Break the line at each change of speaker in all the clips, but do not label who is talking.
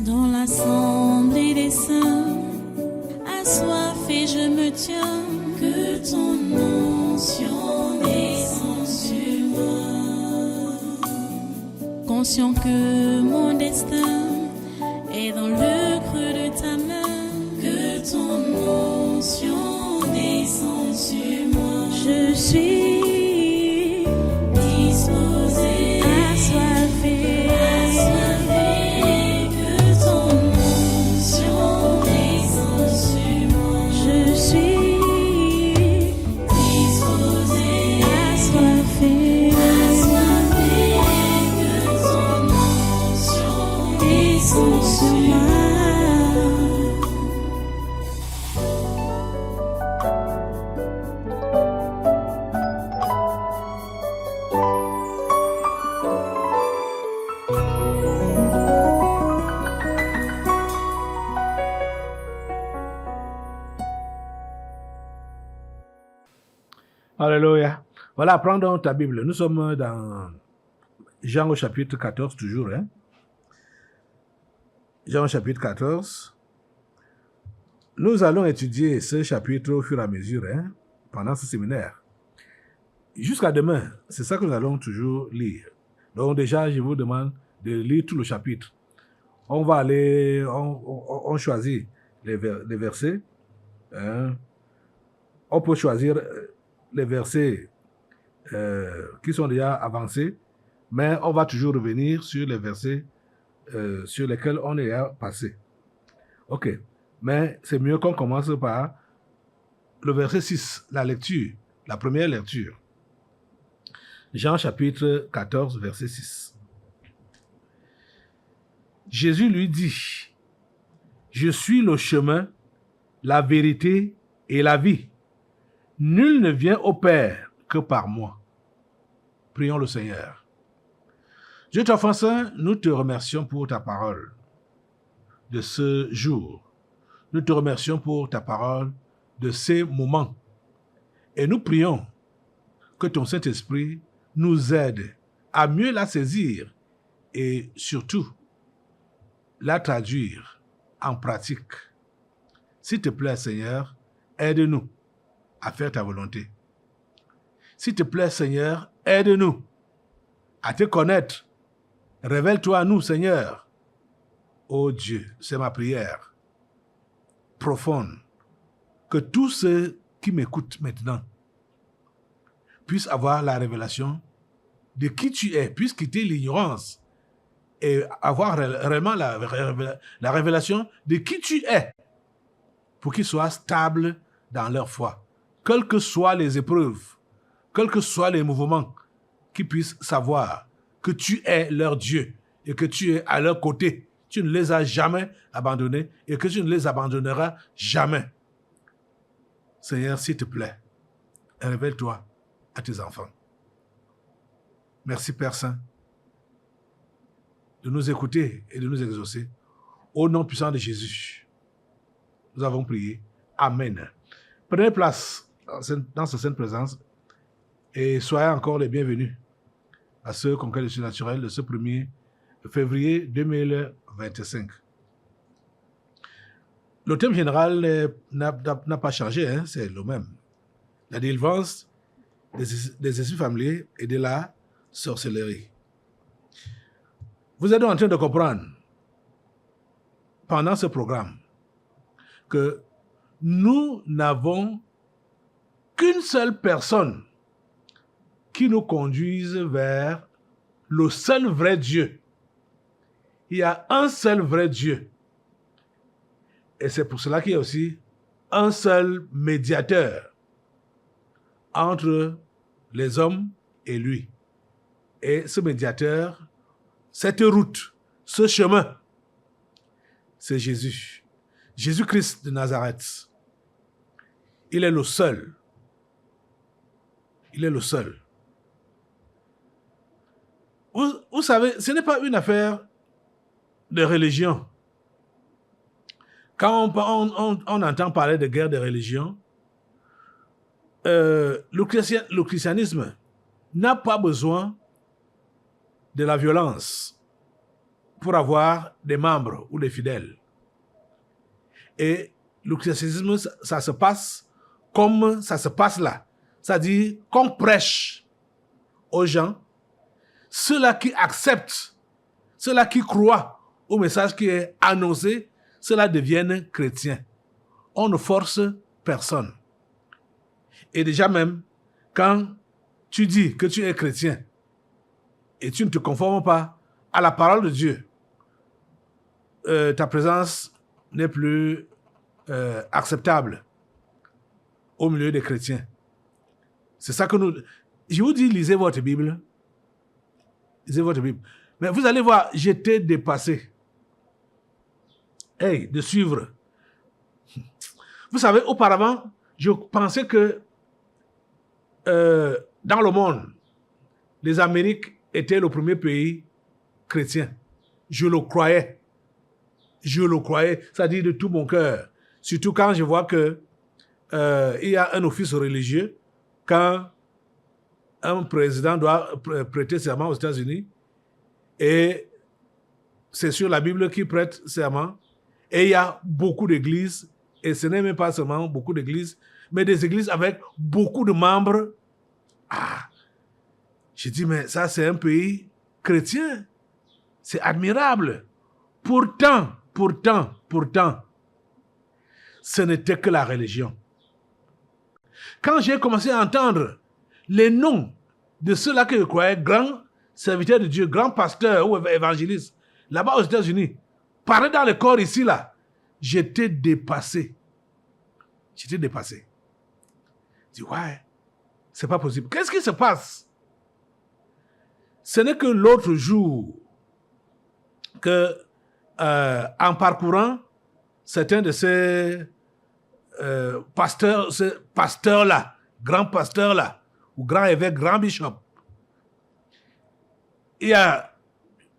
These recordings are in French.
Dans l'assemblée des saints, assoiffé je me tiens, que ton onction descende sur moi. Conscient que mon destin est dans le creux de ta main, que ton onction descende sur moi. Je suis disposé, assoiffé, que ton onction descende sur moi. Je suis disposé, assoiffé, que ton onction descende sur moi.
Alléluia. Voilà, prends donc ta Bible. Nous sommes dans Jean au chapitre 14 toujours. Jean au chapitre 14. Nous allons étudier ce chapitre au fur et à mesure pendant ce séminaire. Jusqu'à demain, c'est ça que nous allons toujours lire. Donc déjà, je vous demande de lire tout le chapitre. On va aller, on choisit les versets. On peut choisir les versets qui sont déjà avancés, mais on va toujours revenir sur les versets sur lesquels on est passé. Ok, mais c'est mieux qu'on commence par le verset 6, la lecture, la première lecture. Jean chapitre 14, verset 6. Jésus lui dit, « Je suis le chemin, la vérité et la vie. Nul ne vient au Père que par moi. » Prions le Seigneur. Dieu Tout Saint, nous te remercions pour ta parole de ce jour. Nous te remercions pour ta parole de ces moments. Et nous prions que ton Saint-Esprit nous aide à mieux la saisir et surtout la traduire en pratique. S'il te plaît, Seigneur, aide-nous à faire ta volonté. S'il te plaît, Seigneur, aide-nous à te connaître. Révèle-toi à nous, Seigneur. Oh Dieu, c'est ma prière profonde. Que tous ceux qui m'écoutent maintenant puissent avoir la révélation de qui tu es, puissent quitter l'ignorance et avoir réellement la révélation de qui tu es pour qu'ils soient stables dans leur foi. Quelles que soient les épreuves, quels que soient les mouvements, qu'ils puissent savoir que tu es leur Dieu et que tu es à leur côté. Tu ne les as jamais abandonnés et que tu ne les abandonneras jamais. Seigneur, s'il te plaît, révèle-toi à tes enfants. Merci, Père Saint, de nous écouter et de nous exaucer. Au nom puissant de Jésus, nous avons prié. Amen. Prenez place dans cette sainte présence et soyez encore les bienvenus à ce conquête du surnaturel de ce 1er février 2025. Le thème général n'a pas changé, c'est le même. La délivrance des esprits familiers et de la sorcellerie. Vous êtes en train de comprendre pendant ce programme que nous n'avons qu'une seule personne qui nous conduise vers le seul vrai Dieu. Il y a un seul vrai Dieu. Et c'est pour cela qu'il y a aussi un seul médiateur entre les hommes et lui. Et ce médiateur, cette route, ce chemin, c'est Jésus. Jésus-Christ de Nazareth. Il est le seul. Il est le seul. Vous savez, ce n'est pas une affaire de religion. Quand on entend parler de guerre de religion, le christianisme n'a pas besoin de la violence pour avoir des membres ou des fidèles. Et le christianisme, ça se passe comme ça se passe là. C'est-à-dire qu'on prêche aux gens, ceux-là qui acceptent, ceux-là qui croient au message qui est annoncé, ceux-là deviennent chrétiens. On ne force personne. Et déjà même, quand tu dis que tu es chrétien et tu ne te conformes pas à la parole de Dieu, ta présence n'est plus acceptable au milieu des chrétiens. C'est ça que nous... Je vous dis, lisez votre Bible. Lisez votre Bible. Mais vous allez voir, j'étais dépassé. Hey, de suivre. Vous savez, auparavant, je pensais que dans le monde, les Amériques étaient le premier pays chrétien. Je le croyais. Je le croyais, c'est-à-dire de tout mon cœur. Surtout quand je vois que il y a un office religieux, quand un président doit prêter serment aux États-Unis, et c'est sur la Bible qu'il prête serment, et il y a beaucoup d'églises, et ce n'est même pas seulement beaucoup d'églises, mais des églises avec beaucoup de membres. Ah, j'ai dit, mais ça c'est un pays chrétien, c'est admirable. Pourtant, ce n'était que la religion. Quand j'ai commencé à entendre les noms de ceux-là que je croyais grands serviteurs de Dieu, grands pasteurs ou évangélistes, là-bas aux États-Unis, parler dans le corps ici, là, j'étais dépassé. Je dis, ouais, c'est pas possible. Qu'est-ce qui se passe? Ce n'est que l'autre jour que, en parcourant certains de ces pasteurs-là, grands pasteurs-là, ou grands évêques, grands bishops, il y a,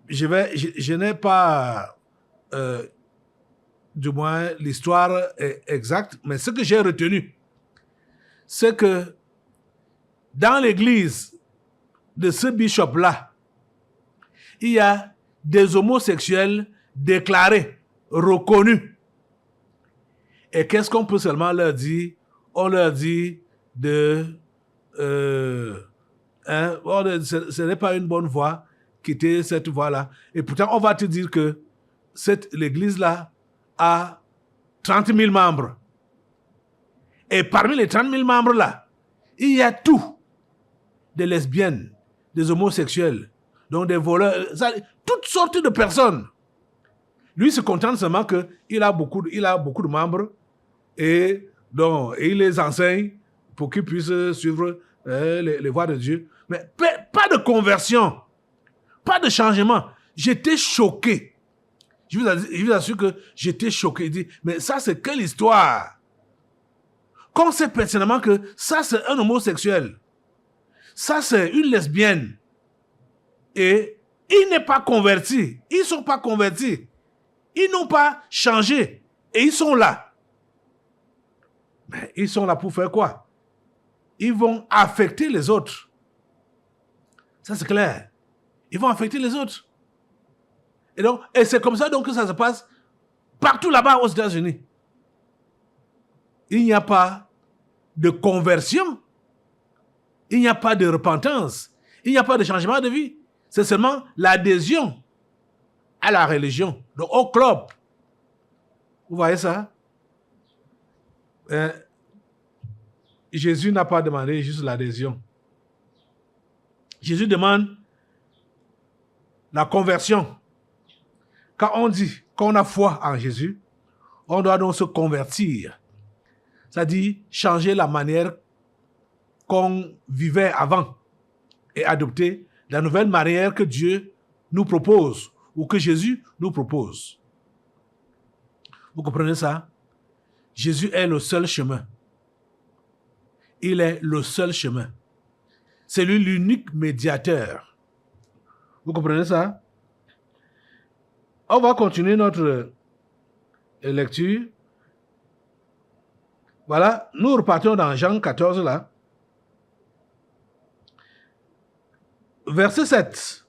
je n'ai pas, du moins, l'histoire exacte, mais ce que j'ai retenu, c'est que dans l'église de ce bishop-là, il y a des homosexuels déclarés, reconnus. Et qu'est-ce qu'on peut seulement leur dire? On leur dit ce n'est pas une bonne voie, quitter cette voie-là. Et pourtant, on va te dire que l'église-là a 30 000 membres. Et parmi les 30 000 membres-là, il y a tout. Des lesbiennes, des homosexuels, donc des voleurs, toutes sortes de personnes. Lui se contente seulement qu'il a beaucoup de membres et il les enseigne pour qu'ils puissent suivre les voies de Dieu. Mais pas de conversion, pas de changement. J'étais choqué. Je vous assure que j'étais choqué. Il dit, mais ça, c'est quelle histoire? Qu'on sait personnellement que ça, c'est un homosexuel. Ça, c'est une lesbienne. Et il n'est pas converti. Ils ne sont pas convertis. Ils n'ont pas changé. Et ils sont là. Mais ils sont là pour faire quoi? Ils vont affecter les autres. Ça, c'est clair. Ils vont affecter les autres. Et c'est comme ça donc que ça se passe partout là-bas aux États-Unis. Il n'y a pas de conversion. Il n'y a pas de repentance. Il n'y a pas de changement de vie. C'est seulement l'adhésion à la religion, donc au club. Vous voyez ça? Jésus n'a pas demandé juste l'adhésion. Jésus demande la conversion. Quand on dit qu'on a foi en Jésus, on doit donc se convertir. C'est-à-dire changer la manière qu'on vivait avant et adopter la nouvelle manière que Dieu nous propose ou que Jésus nous propose. Vous comprenez ça? Jésus est le seul chemin. Il est le seul chemin. C'est lui l'unique médiateur. Vous comprenez ça? On va continuer notre lecture. Voilà, nous repartons dans Jean 14 là. Verset 7.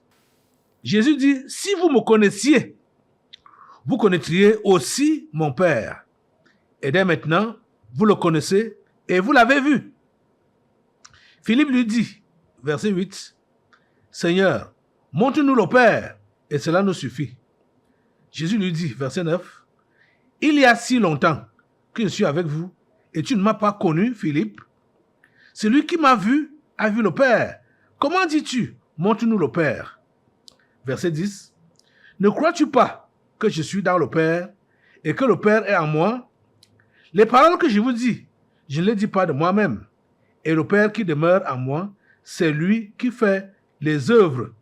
Jésus dit, si vous me connaissiez, vous connaîtriez aussi mon Père. Et dès maintenant, vous le connaissez et vous l'avez vu. Philippe lui dit, verset 8, Seigneur, montre-nous le Père, et cela nous suffit. Jésus lui dit, verset 9, il y a si longtemps que je suis avec vous, et tu ne m'as pas connu, Philippe. Celui qui m'a vu a vu le Père. Comment dis-tu, montre-nous le Père? Verset 10, ne crois-tu pas que je suis dans le Père, et que le Père est en moi? Les paroles que je vous dis, je ne les dis pas de moi-même. Et le Père qui demeure en moi, c'est lui qui fait les œuvres.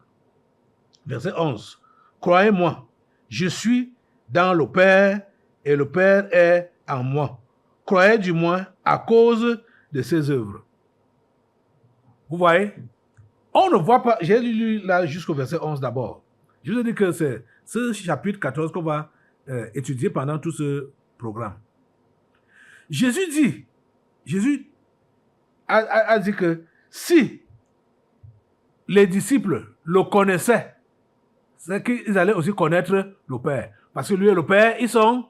Verset 11. Croyez-moi, je suis dans le Père et le Père est en moi. Croyez du moins à cause de ses œuvres. Vous voyez? On ne voit pas, j'ai lu là jusqu'au verset 11 d'abord. Je vous ai dit que c'est ce chapitre 14 qu'on va étudier pendant tout ce programme. Jésus a dit que si les disciples le connaissaient, c'est qu'ils allaient aussi connaître le Père. Parce que lui et le Père, ils sont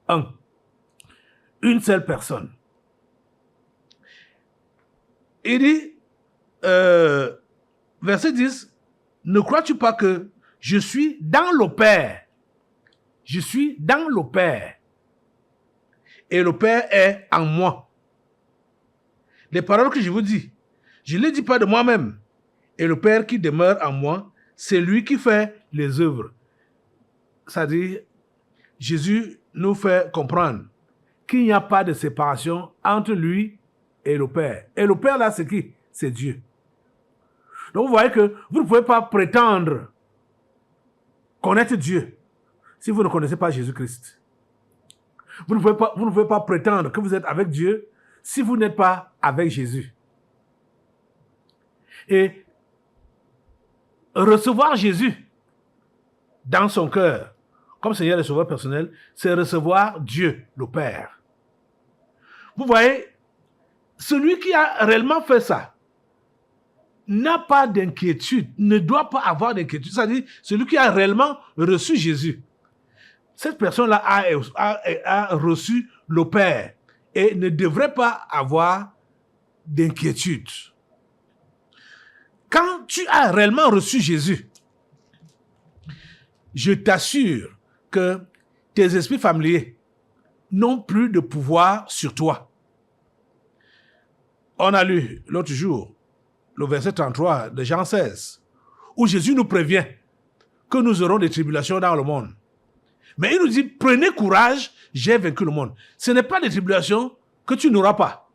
un. Une seule personne. Il dit, verset 10, ne crois-tu pas que je suis dans le Père? Je suis dans le Père. Et le Père est en moi. Les paroles que je vous dis, je ne les dis pas de moi-même. Et le Père qui demeure en moi, c'est lui qui fait les œuvres. C'est-à-dire, Jésus nous fait comprendre qu'il n'y a pas de séparation entre lui et le Père. Et le Père là, c'est qui? C'est Dieu. Donc vous voyez que vous ne pouvez pas prétendre connaître Dieu si vous ne connaissez pas Jésus-Christ. Vous ne pouvez pas prétendre que vous êtes avec Dieu si vous n'êtes pas avec Jésus. Et recevoir Jésus dans son cœur, comme Seigneur et Sauveur personnel, c'est recevoir Dieu, le Père. Vous voyez, celui qui a réellement fait ça n'a pas d'inquiétude, ne doit pas avoir d'inquiétude. C'est-à-dire, celui qui a réellement reçu Jésus, cette personne-là a reçu le Père et ne devrait pas avoir d'inquiétude. Quand tu as réellement reçu Jésus, je t'assure que tes esprits familiers n'ont plus de pouvoir sur toi. On a lu l'autre jour le verset 33 de Jean 16, où Jésus nous prévient que nous aurons des tribulations dans le monde. Mais il nous dit, prenez courage, j'ai vaincu le monde. Ce n'est pas des tribulations que tu n'auras pas.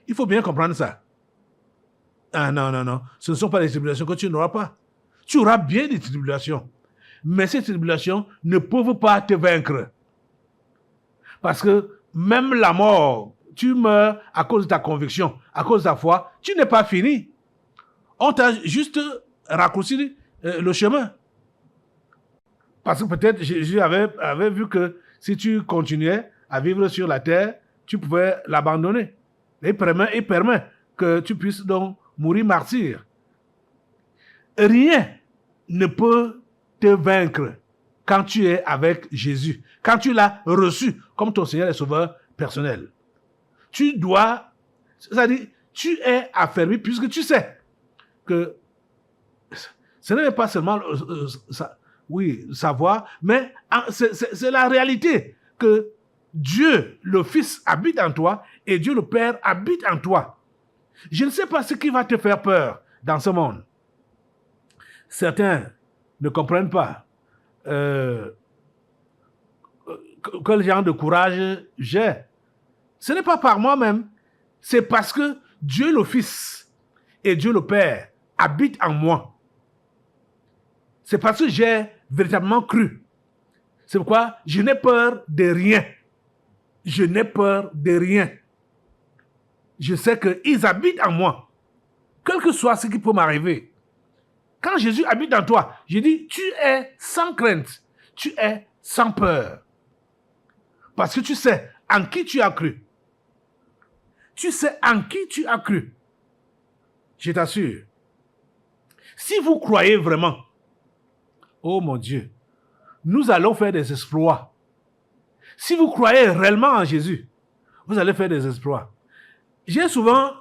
Il faut bien comprendre ça. Ah non, ce ne sont pas des tribulations que tu n'auras pas. Tu auras bien des tribulations. Mais ces tribulations ne peuvent pas te vaincre. Parce que même la mort, tu meurs à cause de ta conviction, à cause de ta foi, tu n'es pas fini. On t'a juste raccourci le chemin. Parce que peut-être Jésus avait vu que si tu continuais à vivre sur la terre, tu pouvais l'abandonner. Il permet que tu puisses donc mourir martyr. Rien ne peut te vaincre quand tu es avec Jésus, quand tu l'as reçu comme ton Seigneur et Sauveur personnel. Tu dois, c'est-à-dire, tu es affermi puisque tu sais que ce n'est pas seulement savoir, mais c'est la réalité que Dieu, le Fils, habite en toi et Dieu, le Père, habite en toi. Je ne sais pas ce qui va te faire peur dans ce monde. Certains ne comprennent pas quel genre de courage j'ai. Ce n'est pas par moi-même, c'est parce que Dieu le Fils et Dieu le Père habitent en moi. C'est parce que j'ai véritablement cru. C'est pourquoi je n'ai peur de rien. Je n'ai peur de rien. Je sais qu'ils habitent en moi. Quel que soit ce qui peut m'arriver. Quand Jésus habite en toi, je dis, tu es sans crainte. Tu es sans peur. Parce que tu sais en qui tu as cru. Tu sais en qui tu as cru. Je t'assure. Si vous croyez vraiment oh mon Dieu, nous allons faire des exploits. Si vous croyez réellement en Jésus, vous allez faire des exploits. J'ai souvent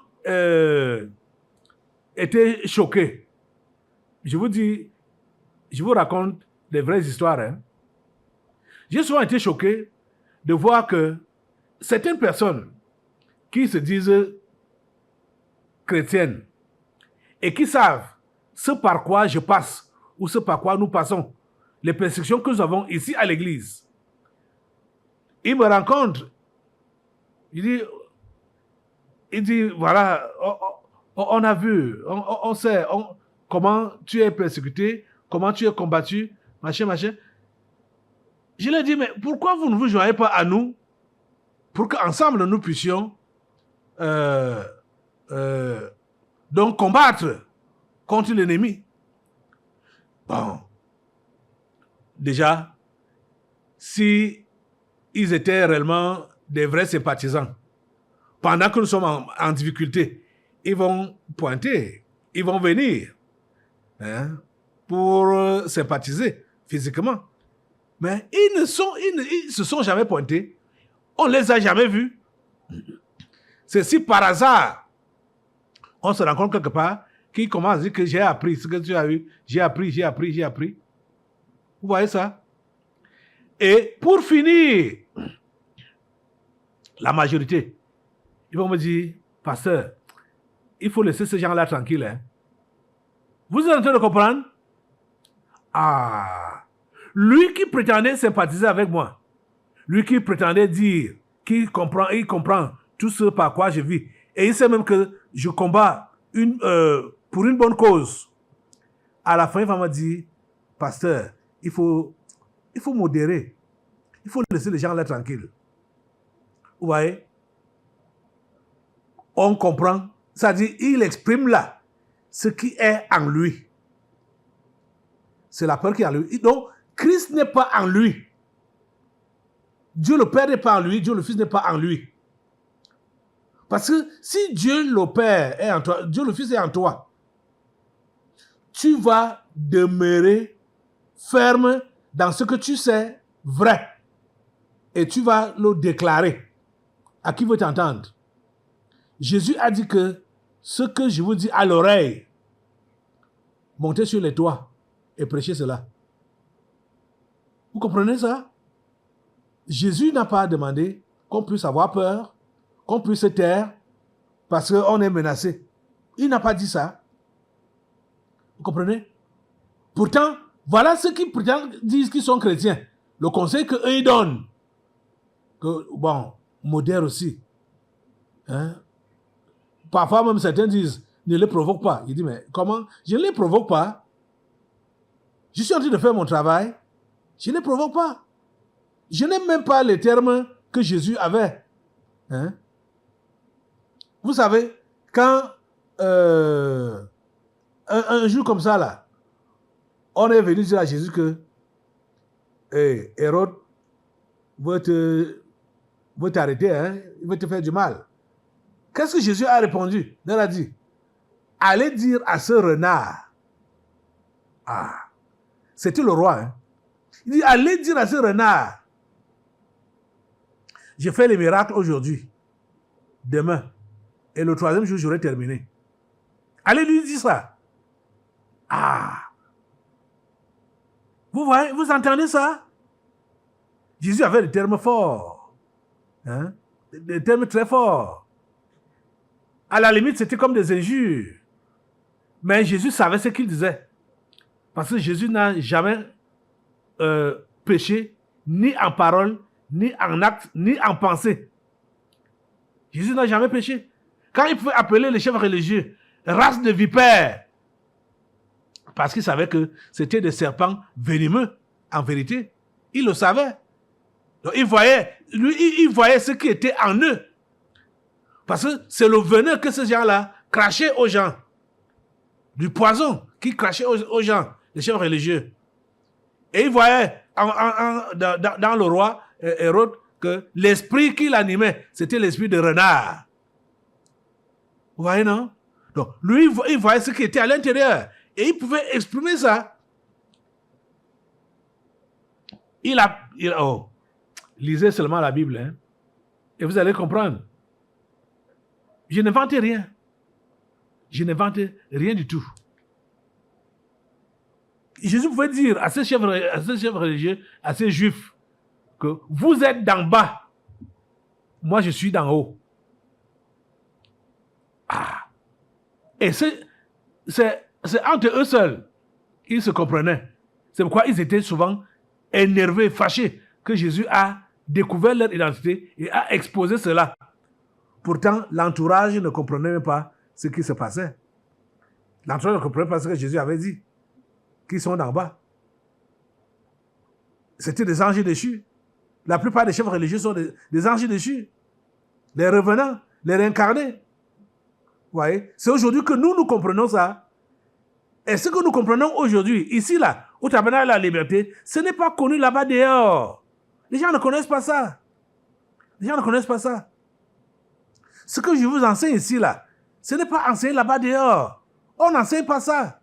été choqué. Je vous raconte des vraies histoires. Hein. J'ai souvent été choqué de voir que certaines personnes qui se disent chrétiennes et qui savent ce par quoi je passe ou ce par quoi nous passons, les persécutions que nous avons ici à l'église. Ils me rencontrent. Il dit voilà, on a vu, on sait comment tu es persécuté, comment tu es combattu, machin. Je leur dis, mais pourquoi vous ne vous joignez pas à nous pour qu'ensemble nous puissions donc combattre contre l'ennemi? Bon, déjà, si ils étaient réellement des vrais sympathisants, pendant que nous sommes en difficulté, ils vont pointer, ils vont venir pour sympathiser physiquement. Mais ils ne se sont jamais pointés. On ne les a jamais vus. C'est si par hasard, on se rencontre quelque part, qu'ils commencent à dire que j'ai appris ce que tu as eu, j'ai appris. Vous voyez ça? Et pour finir, la majorité, ils vont me dire, pasteur, il faut laisser ces gens-là tranquilles. Hein. Vous êtes en train de comprendre? Ah, lui qui prétendait sympathiser avec moi, lui qui prétendait dire qu'il comprend, il comprend tout ce par quoi je vis, et il sait même que je combats pour une bonne cause. À la fin, il va me dire, pasteur, il faut modérer, il faut laisser les gens là tranquilles. Vous voyez? On comprend, c'est-à-dire il exprime là ce qui est en lui. C'est la peur qui est en lui. Donc, Christ n'est pas en lui. Dieu le Père n'est pas en lui, Dieu le Fils n'est pas en lui. Parce que si Dieu le Père est en toi, Dieu le Fils est en toi, tu vas demeurer ferme dans ce que tu sais vrai. Et tu vas le déclarer à qui veut t'entendre. Jésus a dit que ce que je vous dis à l'oreille, montez sur les toits et prêchez cela. Vous comprenez ça? Jésus n'a pas demandé qu'on puisse avoir peur, qu'on puisse se taire parce qu'on est menacé. Il n'a pas dit ça. Vous comprenez? Pourtant, voilà ceux qui disent qu'ils sont chrétiens. Le conseil qu'eux ils donnent. Que, bon, modère aussi. Hein? Parfois même certains disent, ne les provoque pas. Il dit, mais comment? Je ne les provoque pas. Je suis en train de faire mon travail. Je ne les provoque pas. Je n'aime même pas les termes que Jésus avait. Hein? Vous savez, quand un jour comme ça, là, on est venu dire à Jésus que Hérode veut t'arrêter, hein? Il veut te faire du mal. Qu'est-ce que Jésus a répondu? Il a dit, allez dire à ce renard. Ah, c'était le roi. Hein? Il dit, allez dire à ce renard. J'ai fait les miracles aujourd'hui, demain, et le troisième jour, j'aurai terminé. Allez lui dire ça. Ah. Vous voyez, vous entendez ça? Jésus avait des termes forts. Hein? Des termes très forts. À la limite, c'était comme des injures. Mais Jésus savait ce qu'il disait. Parce que Jésus n'a jamais péché, ni en parole, ni en acte, ni en pensée. Jésus n'a jamais péché. Quand il pouvait appeler les chefs religieux race de vipères, parce qu'il savait que c'était des serpents venimeux, en vérité, il le savait. Donc il voyait ce qui était en eux. Parce que c'est le venin que ces gens-là crachaient aux gens. Du poison qui crachait aux gens, les chefs religieux. Et il voyait dans le roi Hérode que l'esprit qui l'animait, c'était l'esprit de renard. Vous voyez, non? Donc, lui, il voyait ce qui était à l'intérieur. Et il pouvait exprimer ça. Lisez seulement la Bible, hein, et vous allez comprendre. Je n'invente rien. Je n'invente rien du tout. Jésus pouvait dire à ces chefs religieux, à ces juifs, que vous êtes d'en bas, moi je suis d'en haut. Et c'est entre eux seuls, ils se comprenaient. C'est pourquoi ils étaient souvent énervés, fâchés, que Jésus a découvert leur identité et a exposé cela. Pourtant, l'entourage ne comprenait même pas ce qui se passait. L'entourage ne comprenait pas ce que Jésus avait dit, qu'ils sont d'en bas. C'était des anges déchus. La plupart des chefs religieux sont des anges déchus. Les revenants, les réincarnés. Vous voyez? C'est aujourd'hui que nous comprenons ça. Et ce que nous comprenons aujourd'hui, ici, là, au tabernacle de la liberté, ce n'est pas connu là-bas dehors. Les gens ne connaissent pas ça. Les gens ne connaissent pas ça. Ce que je vous enseigne ici, là, ce n'est pas enseigné là-bas dehors. On n'enseigne pas ça.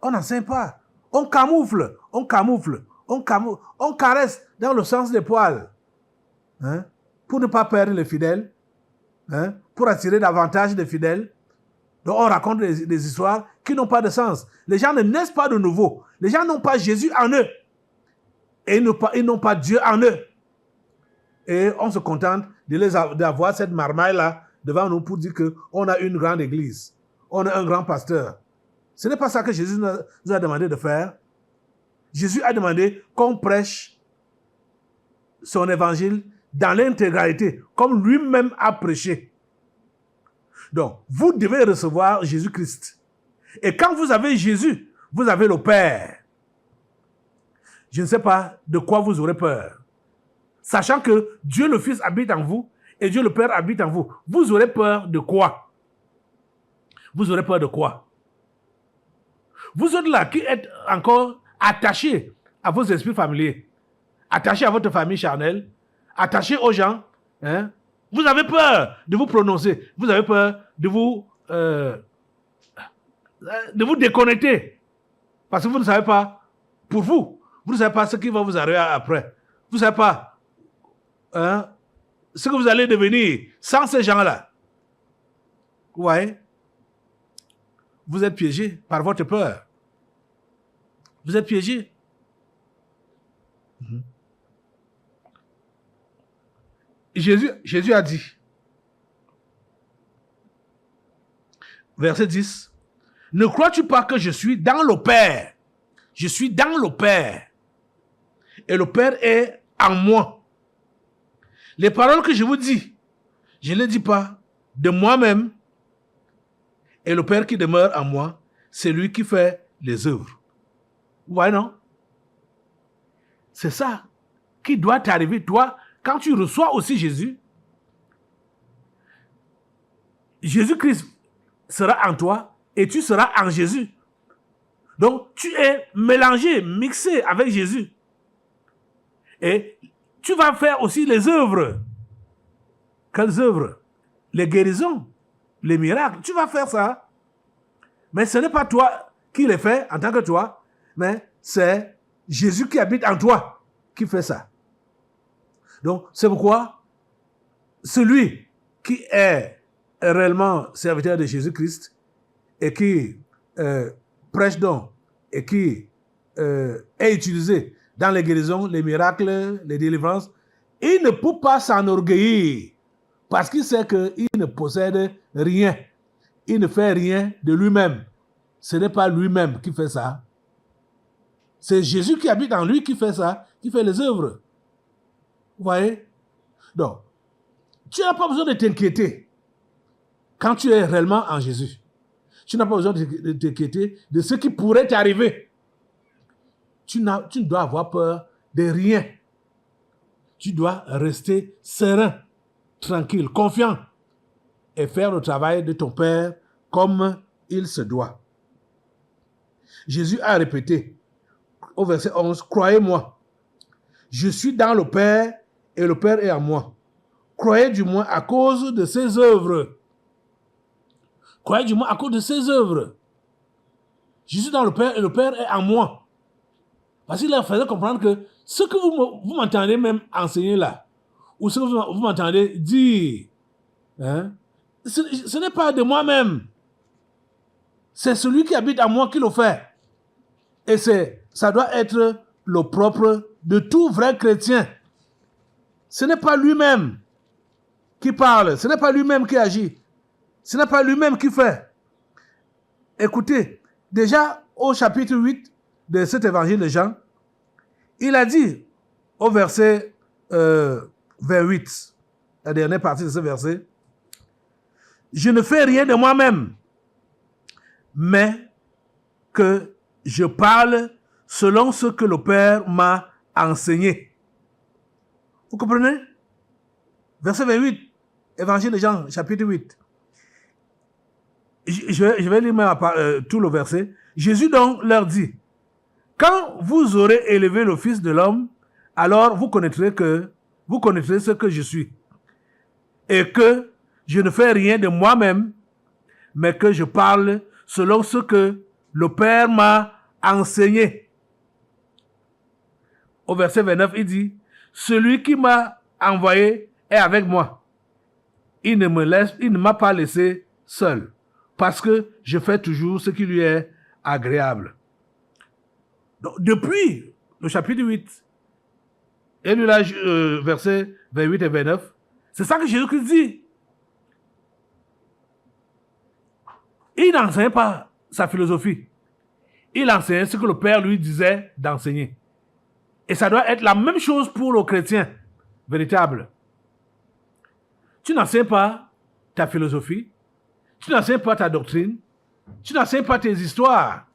On n'enseigne pas. On camoufle, on caresse dans le sens des poils. Hein? Pour ne pas perdre les fidèles. Hein? Pour attirer davantage de fidèles. Donc on raconte des histoires qui n'ont pas de sens. Les gens ne naissent pas de nouveau. Les gens n'ont pas Jésus en eux. Et ils n'ont pas Dieu en eux. Et on se contente d'avoir cette marmaille-là devant nous pour dire qu'on a une grande église. On a un grand pasteur. Ce n'est pas ça que Jésus nous a demandé de faire. Jésus a demandé qu'on prêche son évangile dans l'intégralité, comme lui-même a prêché. Donc, vous devez recevoir Jésus-Christ. Et quand vous avez Jésus, vous avez le Père. Je ne sais pas de quoi vous aurez peur. Sachant que Dieu le Fils habite en vous et Dieu le Père habite en vous. Vous aurez peur de quoi? Vous aurez peur de quoi? Vous êtes là qui êtes encore attachés à vos esprits familiers, attachés à votre famille charnelle, attachés aux gens. Hein? Vous avez peur de vous prononcer. Vous avez peur de vous déconnecter. Parce que vous ne savez pas, pour vous, vous ne savez pas ce qui va vous arriver après. Vous ne savez pas ce que vous allez devenir sans ces gens-là. Vous voyez? Vous êtes piégé par votre peur. Vous êtes piégé. Jésus a dit, verset 10, « Ne crois-tu pas que je suis dans le Père? Je suis dans le Père. Et le Père est en moi. Les paroles que je vous dis, je ne les dis pas de moi-même. Et le Père qui demeure en moi, c'est lui qui fait les œuvres. » Vous voyez, non? C'est ça qui doit t'arriver, toi, quand tu reçois aussi Jésus. Jésus-Christ sera en toi et tu seras en Jésus. Donc, tu es mélangé, mixé avec Jésus. Et tu vas faire aussi les œuvres. Quelles œuvres? Les guérisons, les miracles. Tu vas faire ça. Mais ce n'est pas toi qui les fais en tant que toi, mais c'est Jésus qui habite en toi qui fait ça. Donc, c'est pourquoi celui qui est réellement serviteur de Jésus-Christ et qui prêche donc et qui est utilisé dans les guérisons, les miracles, les délivrances, il ne peut pas s'enorgueillir parce qu'il sait qu'il ne possède rien. Il ne fait rien de lui-même. Ce n'est pas lui-même qui fait ça. C'est Jésus qui habite en lui qui fait ça, qui fait les œuvres. Vous voyez? Donc, tu n'as pas besoin de t'inquiéter quand tu es réellement en Jésus. Tu n'as pas besoin de t'inquiéter de ce qui pourrait t'arriver. Tu ne dois avoir peur de rien. Tu dois rester serein, tranquille, confiant et faire le travail de ton Père comme il se doit. Jésus a répété au verset 11, « Croyez-moi, je suis dans le Père et le Père est en moi. Croyez du moins à cause de ses œuvres. » Croyez du moins à cause de ses œuvres. Je suis dans le Père et le Père est en moi. Parce qu'il leur faisait comprendre que ce que vous m'entendez même enseigner là, ou ce que vous m'entendez dire, hein, ce n'est pas de moi-même. C'est celui qui habite en moi qui le fait. Et ça doit être le propre de tout vrai chrétien. Ce n'est pas lui-même qui parle, ce n'est pas lui-même qui agit, ce n'est pas lui-même qui fait. Écoutez, déjà au chapitre 8 de cet évangile de Jean, il a dit au verset 28, la dernière partie de ce verset, « Je ne fais rien de moi-même, mais que je parle selon ce que le Père m'a enseigné. » Vous comprenez? Verset 28, évangile de Jean, chapitre 8. Je vais lire même tout le verset. Jésus donc leur dit, « Quand vous aurez élevé le Fils de l'homme, alors vous connaîtrez ce que je suis, et que je ne fais rien de moi-même, mais que je parle selon ce que le Père m'a enseigné. » Au verset 29, il dit, « Celui qui m'a envoyé est avec moi. Il ne m'a pas laissé seul, parce que je fais toujours ce qui lui est agréable. » Donc, depuis le chapitre 8, et lui là, versets 28 et 29, c'est ça que Jésus-Christ dit. Il n'enseigne pas sa philosophie. Il enseigne ce que le Père lui disait d'enseigner. Et ça doit être la même chose pour le chrétien véritable. Tu n'enseignes pas ta philosophie, tu n'enseignes pas ta doctrine, tu n'enseignes pas tes histoires.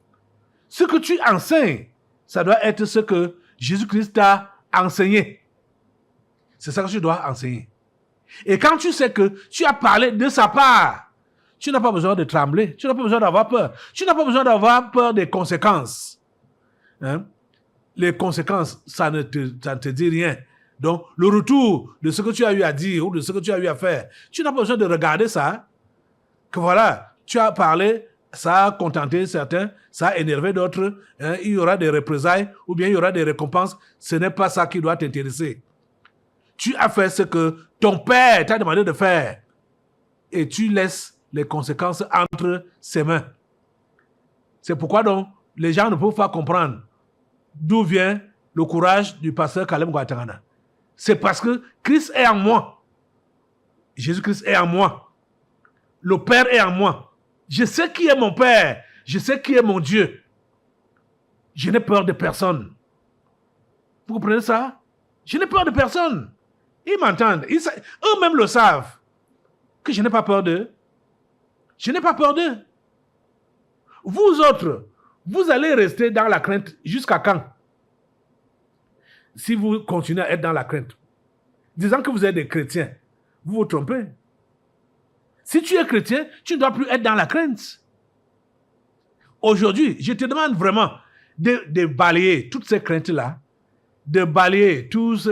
Ce que tu enseignes, ça doit être ce que Jésus-Christ t'a enseigné. C'est ça que tu dois enseigner. Et quand tu sais que tu as parlé de sa part, tu n'as pas besoin de trembler, tu n'as pas besoin d'avoir peur, tu n'as pas besoin d'avoir peur des conséquences. Hein? Les conséquences, ça ne te dit rien. Donc, le retour de ce que tu as eu à dire ou de ce que tu as eu à faire, tu n'as pas besoin de regarder ça. Que voilà, tu as parlé, ça a contenté certains, ça a énervé d'autres, hein, il y aura des représailles ou bien il y aura des récompenses. Ce n'est pas ça qui doit t'intéresser. Tu as fait ce que ton père t'a demandé de faire et tu laisses les conséquences entre ses mains. C'est pourquoi donc les gens ne peuvent pas comprendre d'où vient le courage du pasteur Kalem Guatemala. C'est parce que Christ est en moi. Jésus-Christ est en moi. Le Père est en moi. Je sais qui est mon Père. Je sais qui est mon Dieu. Je n'ai peur de personne. Vous comprenez ça? Je n'ai peur de personne. Ils m'entendent. Eux-mêmes le savent. Que je n'ai pas peur d'eux. Je n'ai pas peur d'eux. Vous autres, vous allez rester dans la crainte jusqu'à quand? Si vous continuez à être dans la crainte, disant que vous êtes des chrétiens, vous vous trompez. Si tu es chrétien, tu ne dois plus être dans la crainte. Aujourd'hui, je te demande vraiment de balayer toutes ces craintes-là, de balayer tous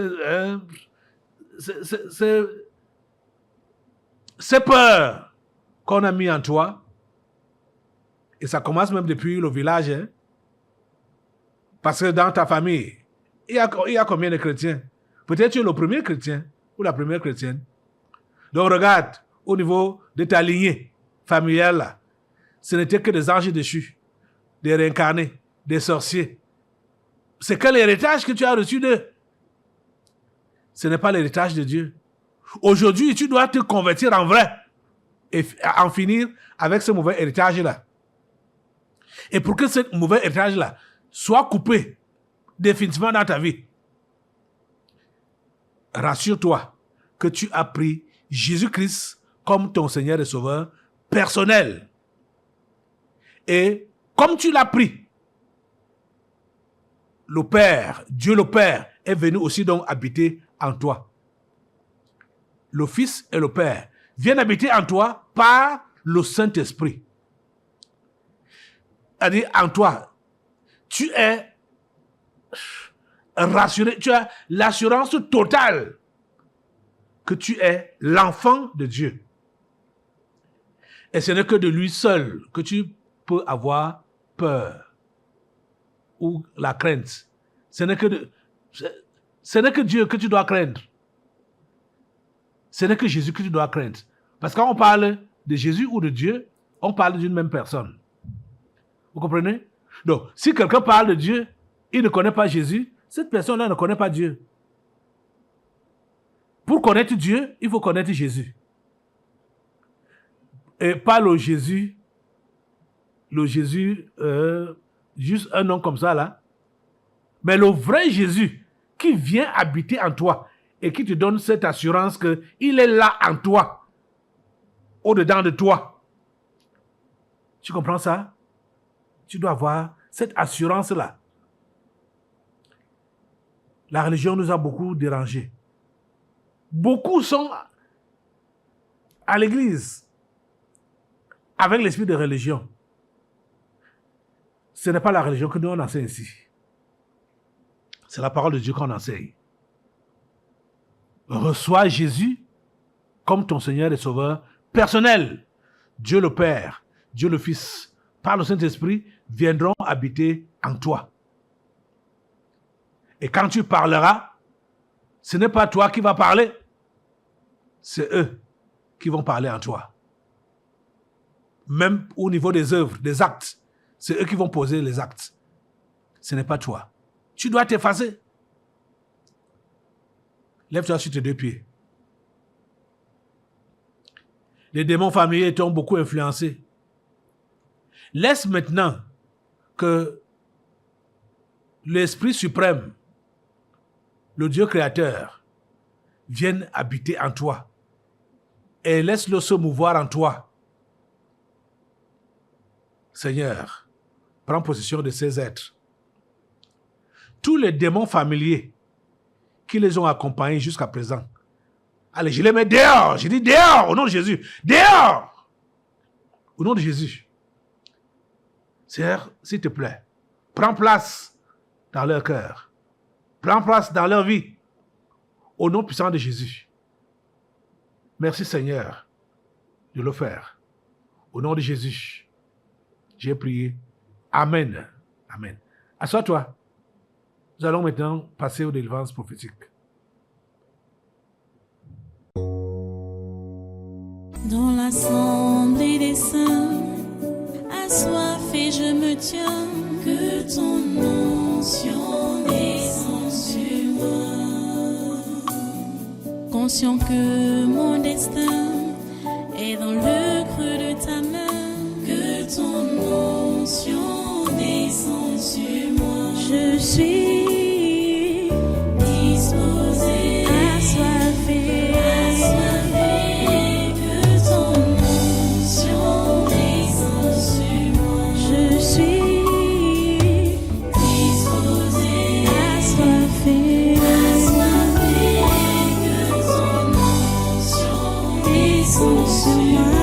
ces peurs qu'on a mis en toi. Et ça commence même depuis le village. Hein? Parce que dans ta famille, il y a combien de chrétiens? Peut-être tu es le premier chrétien ou la première chrétienne. Donc regarde, au niveau de ta lignée familiale, là, ce n'était que des anges déchus, des réincarnés, des sorciers. C'est quel héritage que tu as reçu d'eux? Ce n'est pas l'héritage de Dieu. Aujourd'hui, tu dois te convertir en vrai et en finir avec ce mauvais héritage-là. Et pour que ce mauvais héritage-là soit coupé définitivement dans ta vie, rassure-toi que tu as pris Jésus-Christ comme ton Seigneur et Sauveur personnel. Et comme tu l'as pris, le Père, Dieu le Père, est venu aussi donc habiter en toi. Le Fils et le Père viennent habiter en toi par le Saint-Esprit. C'est-à-dire en toi, tu es rassuré, tu as l'assurance totale que tu es l'enfant de Dieu. Et ce n'est que de lui seul que tu peux avoir peur ou la crainte. Ce n'est que, ce n'est que Dieu que tu dois craindre. Ce n'est que Jésus que tu dois craindre. Parce que quand on parle de Jésus ou de Dieu, on parle d'une même personne. Vous comprenez? Donc, si quelqu'un parle de Dieu, il ne connaît pas Jésus, cette personne-là ne connaît pas Dieu. Pour connaître Dieu, il faut connaître Jésus. Et pas le Jésus, juste un nom comme ça là, mais le vrai Jésus qui vient habiter en toi et qui te donne cette assurance qu'il est là en toi, au-dedans de toi. Tu comprends ça? Tu dois avoir cette assurance-là. La religion nous a beaucoup dérangés. Beaucoup sont à l'église avec l'esprit de religion. Ce n'est pas la religion que nous on enseigne ici. C'est la parole de Dieu qu'on enseigne. Reçois Jésus comme ton Seigneur et Sauveur personnel. Dieu le Père, Dieu le Fils, par le Saint-Esprit, viendront habiter en toi. Et quand tu parleras, ce n'est pas toi qui vas parler, c'est eux qui vont parler en toi. Même au niveau des œuvres, des actes, c'est eux qui vont poser les actes. Ce n'est pas toi. Tu dois t'effacer. Lève-toi sur tes deux pieds. Les démons familiers t'ont beaucoup influencé. Laisse maintenant que l'Esprit suprême, le Dieu créateur, vienne habiter en toi. Et laisse-le se mouvoir en toi. Seigneur, prends possession de ces êtres. Tous les démons familiers qui les ont accompagnés jusqu'à présent. Allez, je les mets dehors. Je dis dehors, au nom de Jésus. Dehors! Au nom de Jésus. Seigneur, s'il te plaît, prends place dans leur cœur. Prends place dans leur vie. Au nom puissant de Jésus. Merci Seigneur de le faire. Au nom de Jésus, j'ai prié. Amen. Amen. Assois-toi. Nous allons maintenant passer aux délivrances prophétiques.
Dans l'assemblée des saints, assoiffé je me tiens, que ton onction descende sur moi. Conscient que mon destin est dans le creux de ta main, que ton onction descende sur moi. Je suis disposé, assoiffé, que ton onction descende sur moi. Je suis disposé, assoiffé, que ton onction descende sur moi.